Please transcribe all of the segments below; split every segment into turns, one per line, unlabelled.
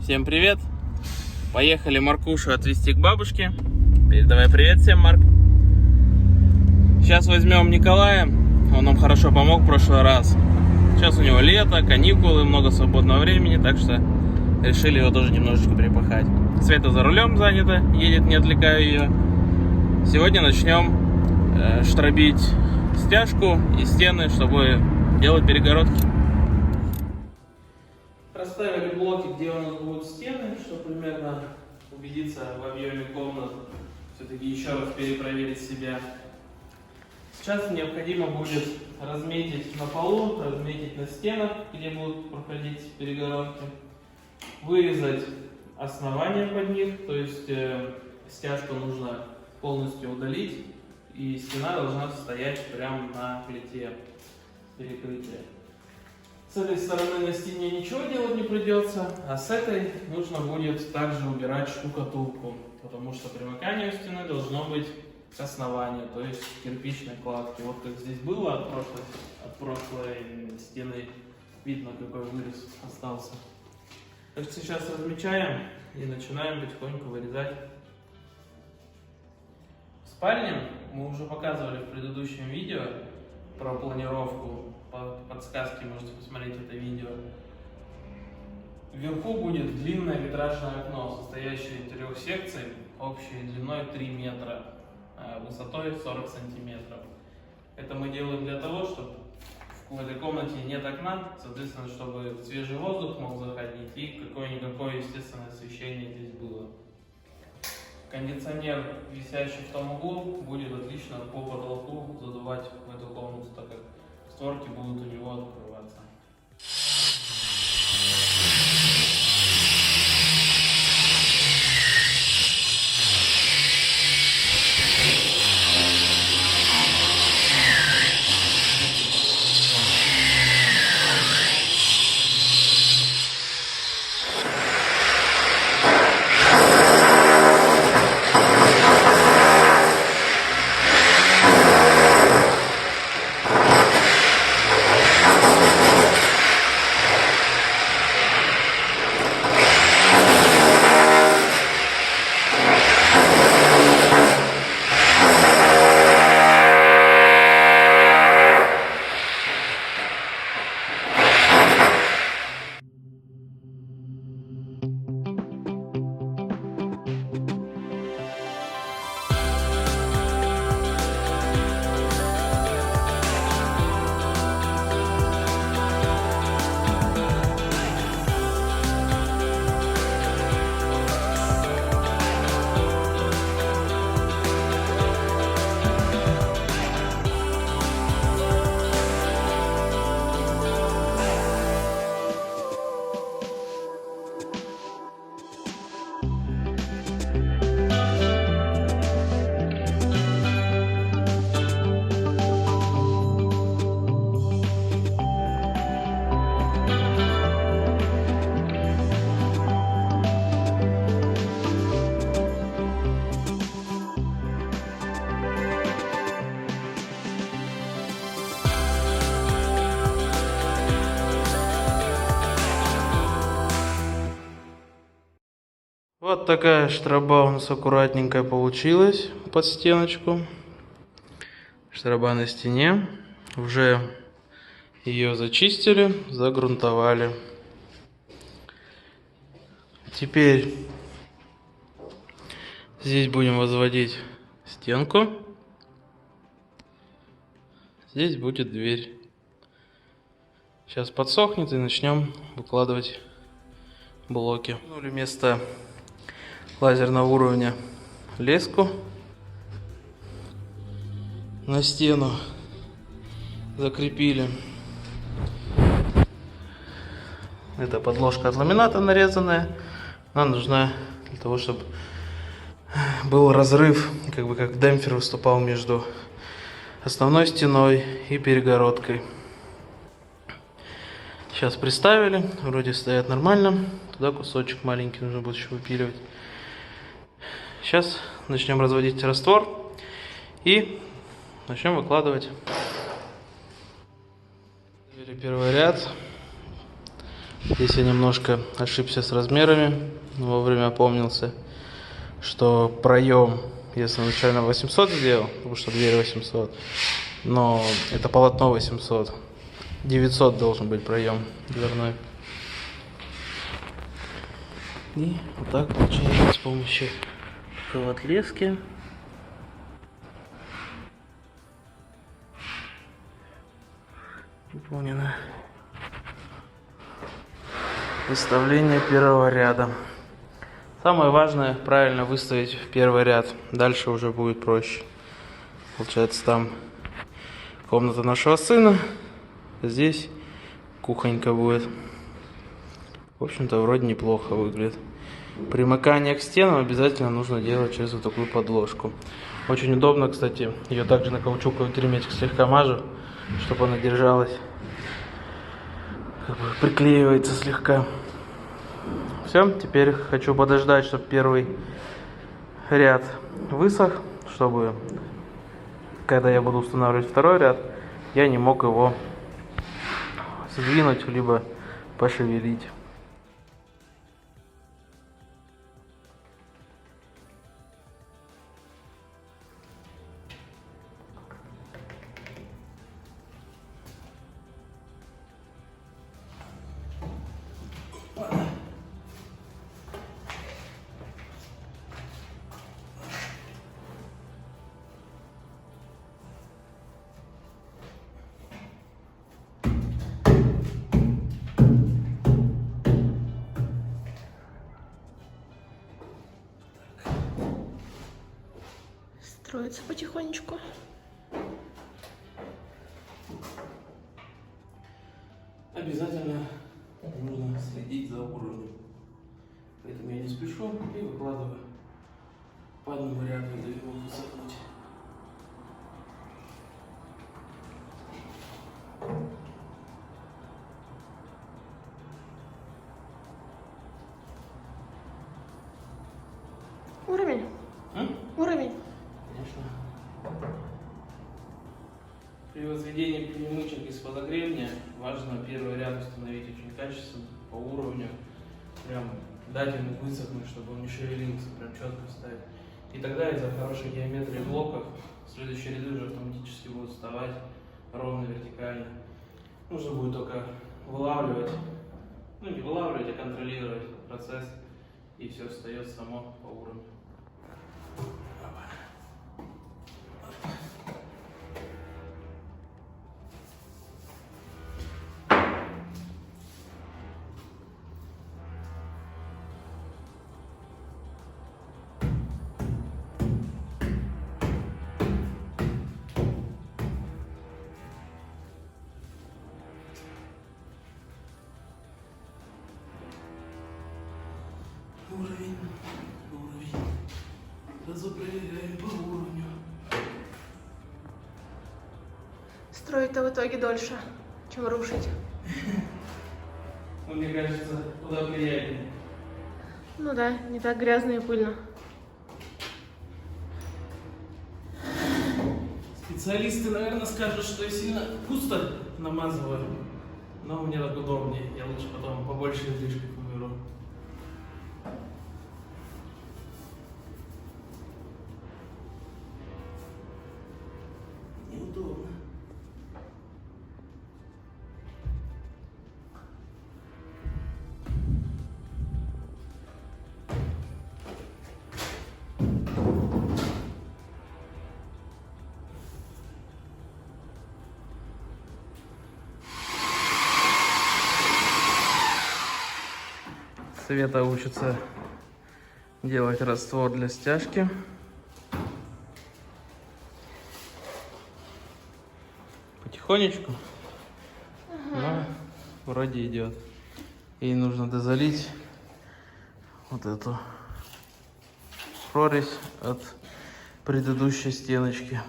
Всем привет! Поехали Маркушу отвезти к бабушке. Передавай привет всем, Марк. Сейчас возьмем Николая. Он нам хорошо помог в прошлый раз. Сейчас у него лето, каникулы, много свободного времени, так что решили его тоже немножечко припахать. Света за рулем занята, едет, не отвлекаю ее. Сегодня начнем штробить стяжку и стены, чтобы делать перегородки. Расставили блоки, где у нас будут стены, чтобы примерно убедиться в объеме комнат, все-таки еще раз перепроверить себя. Сейчас необходимо будет разметить на полу, разметить на стенах, где будут проходить перегородки, вырезать основания под них, то есть стяжку нужно полностью удалить, и стена должна стоять прямо на плите перекрытия. С этой стороны на стене ничего делать не придется, а с этой нужно будет также убирать штукатурку, потому что примыкание у стены должно быть к основанию, то есть к кирпичной кладке. Вот как здесь было от прошлой стены, видно, какой вырез остался. Так что сейчас размечаем и начинаем потихоньку вырезать. В спальне мы уже показывали в предыдущем видео про планировку. По подсказке можете посмотреть это видео. Вверху будет длинное витражное окно, состоящее из 3 секций, общей длиной 3 метра, высотой 40 сантиметров. Это мы делаем для того, чтобы в этой комнате нет окна, соответственно, чтобы свежий воздух мог заходить и какое-никакое естественное освещение здесь было. Кондиционер, висящий в том углу, будет отлично по потолку задувать в эту комнату, так как створки будут у него открываться. Вот такая штроба у нас аккуратненькая получилась под стеночку. Штроба на стене. Уже ее зачистили, загрунтовали. Теперь здесь будем возводить стенку. Здесь будет дверь. Сейчас подсохнет и начнем выкладывать блоки. Вместо лазерного уровня леску на стену закрепили. Это подложка от ламината нарезанная. Она нужна для того, чтобы был разрыв, как демпфер выступал между основной стеной и перегородкой. Сейчас приставили, вроде стоят нормально. Туда кусочек маленький нужно будет еще выпиливать. Сейчас начнем разводить раствор и начнем выкладывать. Первый ряд. Здесь я немножко ошибся с размерами, вовремя опомнился, что проем я изначально 800 сделал, потому что дверь 800, но это полотно 800. 900 должен быть проем дверной. И вот так получается с помощью колотлески. Выполнено выставление первого ряда. Самое важное правильно выставить в первый ряд. Дальше уже будет проще. Получается, там комната нашего сына. Здесь кухонька будет. В общем-то, вроде неплохо выглядит. Примыкание к стенам обязательно нужно делать через вот такую подложку. Очень удобно, кстати. Ее также на каучуковый герметик слегка мажу, чтобы она держалась. Как бы приклеивается слегка. Все, теперь хочу подождать, чтобы первый ряд высох, чтобы, когда я буду устанавливать второй ряд, я не мог его сдвинуть, либо пошевелить.
Строится потихонечку.
Обязательно нужно следить за уровнем. Поэтому я не спешу и выкладываю по одному ряду, и даю его высохнуть.
Уровень? Уровень?
Конечно. При возведении перемычек из подогревания важно первый ряд установить очень качественно, по уровню. Прям дать ему высохнуть, чтобы он не шевелился, прям четко ставить. И тогда из-за хорошей геометрии блоков следующие ряды уже автоматически будут вставать ровно, вертикально. Нужно будет только вылавливать, ну не вылавливать, а контролировать процесс, и все встает само по уровню. Уровень. Разопределяем по уровню.
Строить-то в итоге дольше, чем рушить.
Ну, мне кажется, куда приятнее.
Ну да, не так грязно и пыльно.
Специалисты, наверное, скажут, что я сильно густо намазываю. Но мне так удобнее. Я лучше потом побольше излишков уберу. Неудобно. Света учится делать раствор для стяжки. Потихонечку, но вроде идет. Ей нужно дозалить вот эту прорезь от предыдущей стеночки.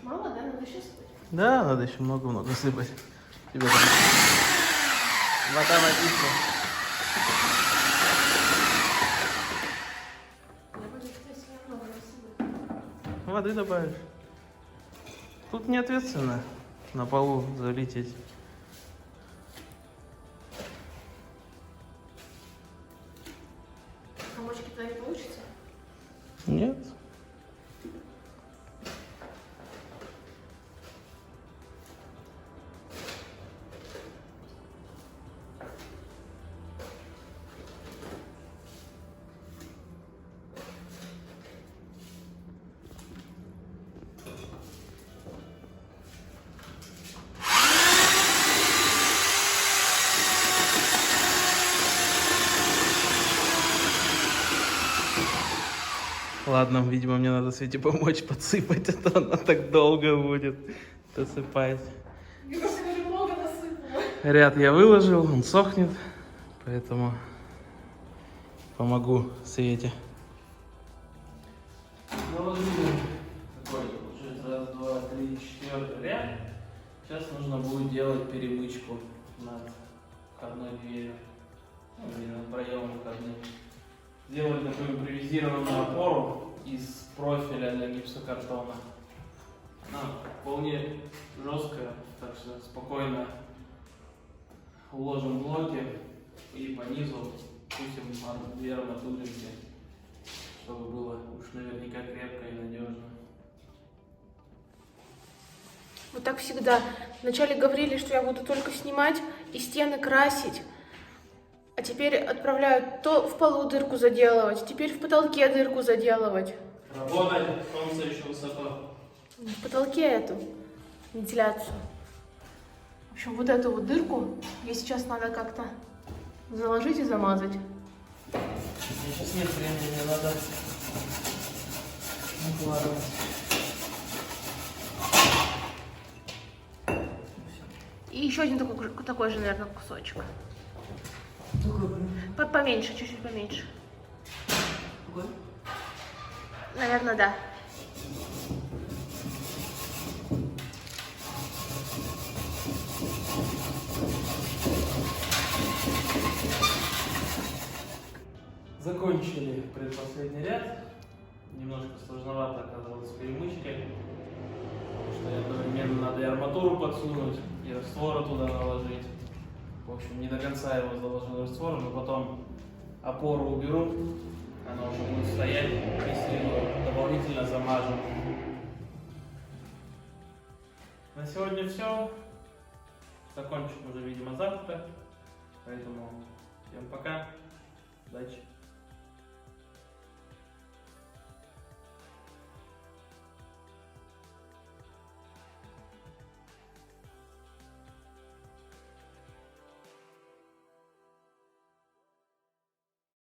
Мало, да? Надо еще сыпать?
Да, надо еще много-много сыпать. Тебе там вода написана.
Я буду, кстати,
воды добавишь. Тут не ответственно на полу залететь.
Комочки туда не получится?
Нет. Ладно, видимо, мне надо Свете помочь подсыпать, а то она так долго будет досыпать.
Мне кажется, я уже много насыпала.
Ряд я выложил, он сохнет, поэтому помогу Свете. Заложили такой, получается, раз, два, три, четвертый ряд. Сейчас нужно будет делать перемычку над входной дверью, или над проемом входным. Сделали такую импровизированную опору из профиля для гипсокартона. Она вполне жесткая, так что спокойно уложим блоки и по низу пустим две арматуринки, чтобы было уж наверняка крепко и надежно.
Вот так всегда. Вначале говорили, что я буду только снимать и стены красить. А теперь отправляют то в полу дырку заделывать, теперь в потолке дырку заделывать.
Работать, солнце еще высоко.
В потолке эту вентиляцию. В общем, вот эту вот дырку мне сейчас надо как-то заложить и замазать.
У меня сейчас нет времени, мне надо укладывать.
И еще один такой же, наверное, кусочек. Поменьше, чуть-чуть поменьше.
Какой?
Наверное, да.
Закончили предпоследний ряд. Немножко сложновато оказалось с перемычкой, потому что одновременно надо и арматуру подсунуть, и раствора туда наложить. В общем, не до конца его заложил раствор, но потом опору уберу, она уже будет стоять, и силу дополнительно замажем. На сегодня все. Закончим уже, видимо, завтра. Поэтому всем пока. Удачи.